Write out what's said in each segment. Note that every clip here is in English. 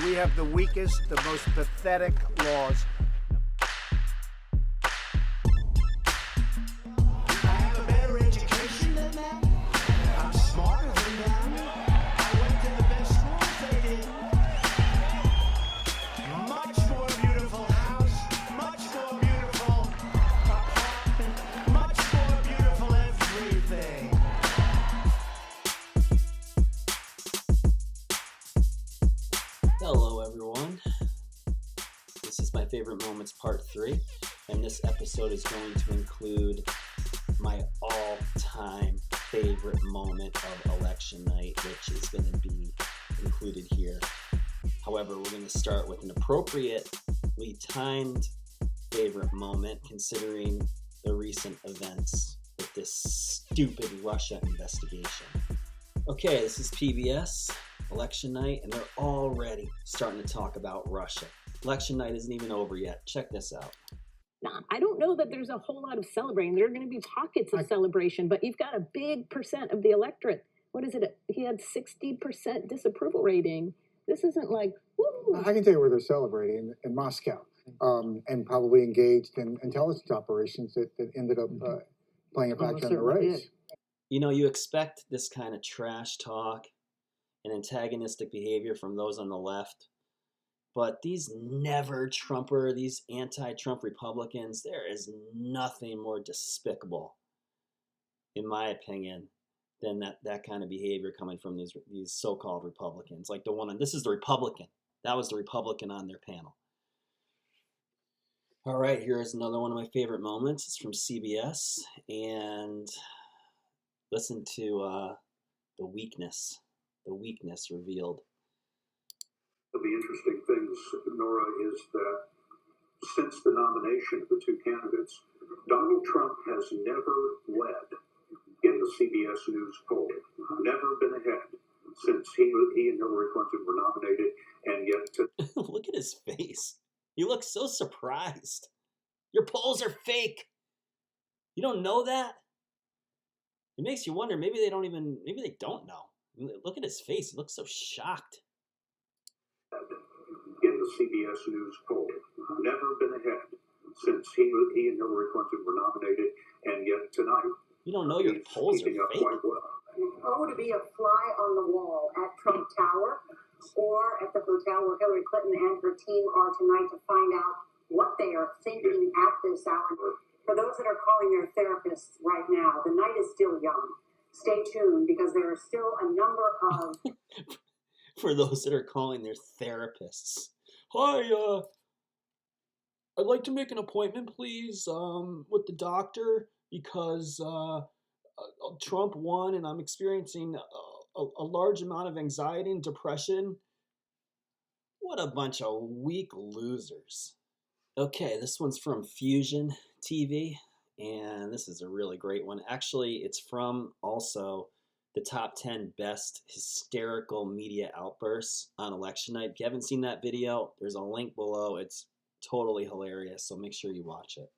we have the weakest, the most pathetic laws. I have a better education than that. I'm smarter than them. I went to the best schools they did. Much more beautiful house, much more beautiful apartment, much more beautiful everything. Hello everyone, this is My Favorite Moments Part 3, and this episode is going to include my all-time favorite moment of election night, which is going to be included here. However, we're going to start with an appropriately timed favorite moment considering the recent events with this stupid Russia investigation. Okay, this is PBS. Election night, and they're already starting to talk about Russia. Election night isn't even over yet. Check this out. I don't know that there's a whole lot of celebrating. There are going to be pockets of celebration, but you've got a big percent of the electorate. What is it? He had 60% disapproval rating. This isn't like, woo. I can tell you where they're celebrating in Moscow, and probably engaged in intelligence operations that ended up playing a factor in the race. You know, you expect this kind of trash talk and antagonistic behavior from those on the left. But these never-Trumper, these anti-Trump Republicans, there is nothing more despicable, in my opinion, than that kind of behavior coming from these so-called Republicans. Like the one, this is the Republican. That was the Republican on their panel. All right, here is another one of my favorite moments. It's from CBS, and listen to the weakness revealed. The interesting things, Nora, is that since the nomination of the two candidates, Donald Trump has never led in the CBS News poll, never been ahead since he and Hillary Clinton were nominated, and yet Look at his face. He looks so surprised. Your polls are fake. You don't know that? It makes you wonder, maybe they don't know. Look at his face. He looks so shocked. In the CBS News poll, never been ahead since he and Hillary Clinton were nominated, and yet tonight, You don't know your polls are keeping up fake. quite well. Oh, to be a fly on the wall at Trump Tower or at the hotel where Hillary Clinton and her team are tonight to find out what they are thinking at this hour. For those that are calling their therapists right now, the night is still young. Stay tuned because there are still a number of... For those that are calling their therapists. Hi, I'd like to make an appointment, please, with the doctor because Trump won and I'm experiencing a large amount of anxiety and depression. What a bunch of weak losers. Okay, this one's from Fusion TV, and this is a really great one. Actually, it's from also the top 10 best hysterical media outbursts on election night. If you haven't seen that video, there's a link below. It's totally hilarious, so make sure you watch it.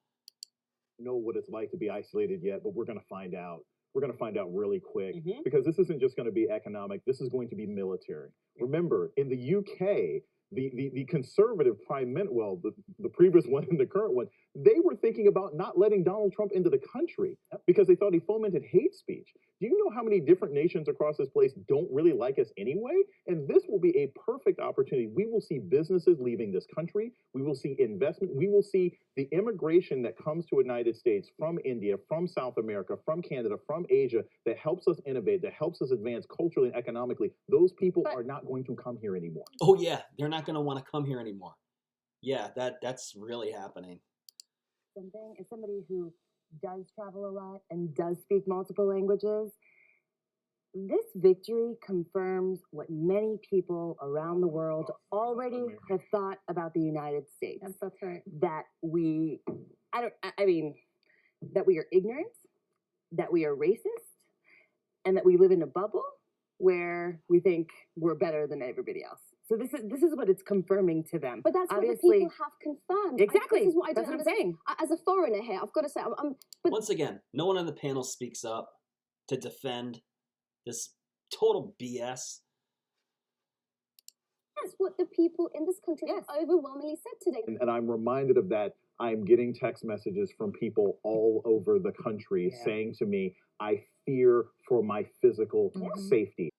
Know what it's like to be isolated yet, but we're going to find out. We're going to find out really quick because this isn't just going to be economic. This is going to be military. Remember, in the UK, the conservative prime minister, well, the previous one and the current one, they were thinking about not letting Donald Trump into the country because they thought he fomented hate speech. Do you know how many different nations across this place don't really like us anyway? And this will be a perfect opportunity. We will see businesses leaving this country. We will see investment. We will see the immigration that comes to the United States from India, from South America, from Canada, from Asia, that helps us innovate, that helps us advance culturally and economically. Those people are not going to come here anymore. Oh yeah, they're not going to want to come here anymore. Yeah, that's really happening. Something, as somebody who does travel a lot and does speak multiple languages, this victory confirms what many people around the world already have thought about the United States. Yes, that's right. That we are ignorant, that we are racist, and that we live in a bubble where we think we're better than everybody else. So this is what it's confirming to them. But that's obviously what the people have confirmed. Exactly. This is what I That's don't what I'm saying. As a foreigner here, I've got to say, but Once again, no one on the panel speaks up to defend this total BS. that's what the people in this country Yes. have overwhelmingly said today. And I'm reminded of that. I'm getting text messages from people all over the country Yeah. saying to me, I fear for my physical safety.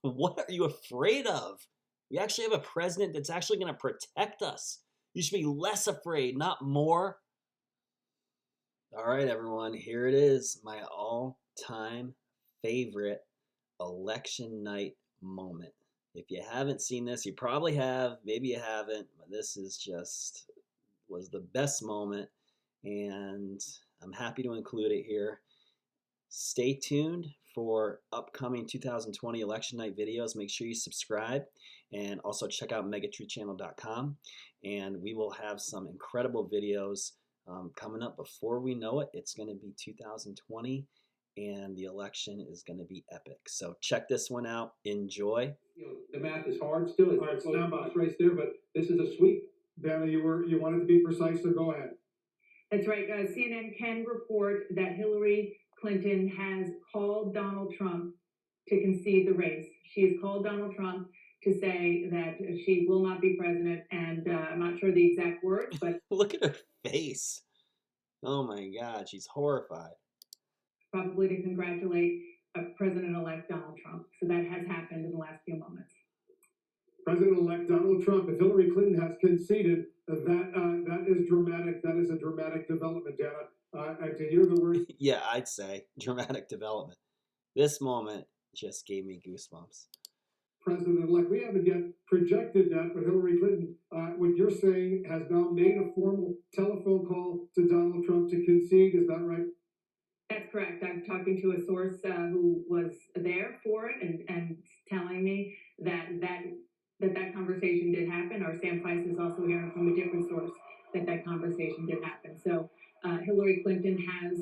What are you afraid of? We actually have a president that's actually going to protect us. You should be less afraid, not more. All right, everyone, here it is, my all-time favorite election night moment. If you haven't seen this, you probably have, maybe you haven't, but this is just, was the best moment, and I'm happy to include it here. Stay tuned for upcoming 2020 election night videos. Make sure you subscribe and also check out MAGATRUTHCHANNEL.com, and we will have some incredible videos coming up. Before we know it, it's going to be 2020 and the election is going to be epic. So check this one out. Enjoy. The math is hard still. It's down by race there, but this is a sweep. Dana, you wanted to be precise, so go ahead. That's right. CNN can report that Hillary Clinton has called Donald Trump to concede the race. She has called Donald Trump to say that she will not be president, and I'm not sure the exact words, but Look at her face. Oh my God, she's horrified. probably to congratulate President-elect Donald Trump. So that has happened in the last few moments. President-elect Donald Trump, if Hillary Clinton has conceded, that is dramatic. That is a dramatic development, Dana. And to hear the words, Yeah, I'd say dramatic development. This moment just gave me goosebumps. President-elect, we haven't yet projected that, but Hillary Clinton, what you're saying, has now made a formal telephone call to Donald Trump to concede. Is that right? That's correct. I'm talking to a source who was there for it and telling me that conversation did happen. Our Sam Price is also hearing from a different source that conversation did happen. So Hillary Clinton has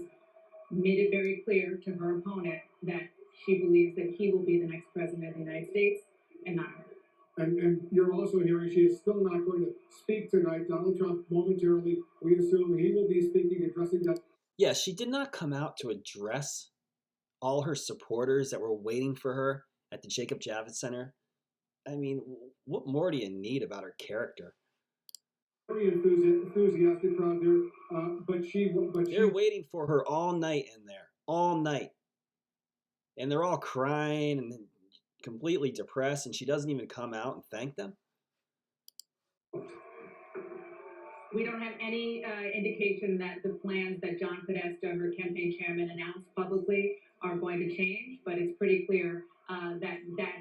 made it very clear to her opponent that she believes that he will be the next president of the United States and not her. And you're also hearing she is still not going to speak tonight. Donald Trump, momentarily, we assume he will be speaking, addressing that. Yeah, she did not come out to address all her supporters that were waiting for her at the Jacob Javits Center. I mean, what more do you need about her character? Very enthusiastic crowd there, They're waiting for her all night in there, all night. And they're all crying and completely depressed, and she doesn't even come out and thank them. We don't have any indication that the plans that John Podesta, her campaign chairman, announced publicly are going to change, but it's pretty clear that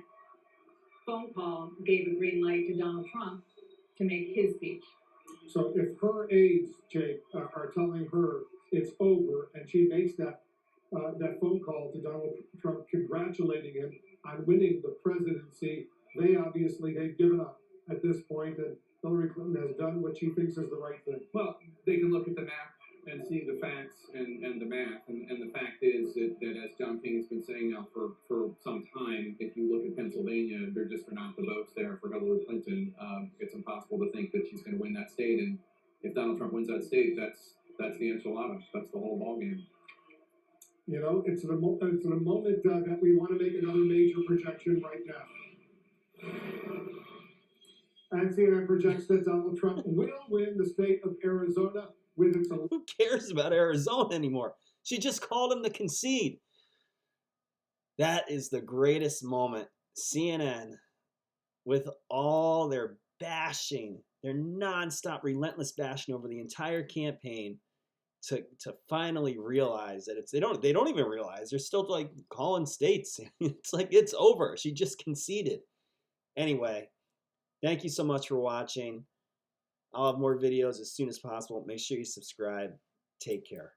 phone call gave a green light to Donald Trump to make his speech. So if her aides, Jake, are telling her it's over, and she makes that phone call to Donald Trump congratulating him on winning the presidency, they've given up at this point, and Hillary Clinton has done what she thinks is the right thing. Well, they can look at the map and see the facts and the math. And the fact is that as John King has been saying now for some time, if you look at Pennsylvania, there just are not the votes there for Hillary Clinton. It's impossible to think that she's going to win that state. And if Donald Trump wins that state, that's the enchilada. That's the whole ballgame. You know, it's the moment that we want to make another major projection right now. And CNN projects that Donald Trump will win the state of Arizona with its. Who cares about Arizona anymore? She just called him to concede. That is the greatest moment. CNN, with all their bashing, their nonstop, relentless bashing over the entire campaign, to finally realize that they don't even realize they're still like calling states. It's like it's over. She just conceded. Anyway, thank you so much for watching. I'll have more videos as soon as possible. Make sure you subscribe. Take care.